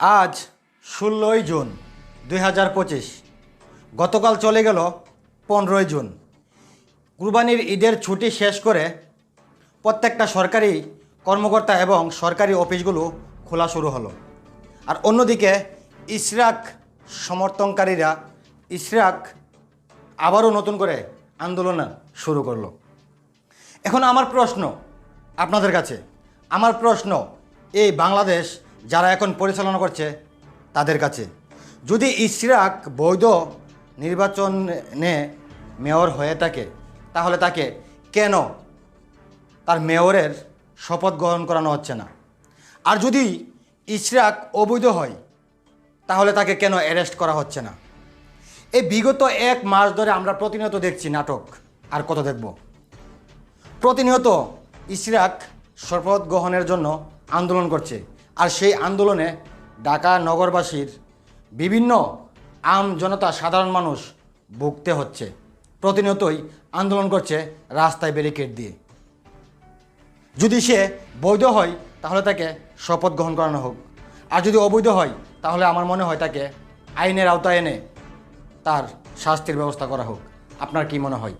আজ 16ই জুন 2025। গতকাল চলে গেল 15ই জুন। কুরবানির ঈদের ছুটি শেষ করে প্রত্যেকটা সরকারি কর্মকর্তা এবং সরকারি অফিসগুলো খোলা শুরু হলো। আর অন্যদিকে ইশরাক সমর্থনকারীরা ইশরাক আবারও নতুন করে আন্দোলন শুরু করলো। এখন আমার প্রশ্ন আপনাদের কাছে, আমার প্রশ্ন এই বাংলাদেশ যারা এখন পরিচালনা করছে তাদের কাছে, যদি ইশরাক বৈধ নির্বাচনে মেয়র হয়ে থাকে তাহলে তাকে কেন তার মেয়রের শপথ গ্রহণ করানো হচ্ছে না? আর যদি ইশরাক অবৈধ হয় তাহলে তাকে কেন অ্যারেস্ট করা হচ্ছে না? এই বিগত 1 মাস ধরে আমরা প্রতিনিয়ত দেখছি নাটক, আর কত দেখব। প্রতিনিয়ত ইশরাক শপথ গ্রহণের জন্য আন্দোলন করছে, আর সেই আন্দোলনে ঢাকা নগরবাসীর বিভিন্ন জনতা সাধারণ মানুষ ভুগতে হচ্ছে। প্রতিনিয়তই আন্দোলন করছে রাস্তায় ব্যারিকেড দিয়ে। যদি সে বৈধ হয় তাহলে তাকে শপথ গ্রহণ করানো হোক, আর যদি অবৈধ হয় তাহলে আমার মনে হয় তাকে আইনের আওতায় এনে তার শাস্তির ব্যবস্থা করা হোক। আপনার কি মনে হয়?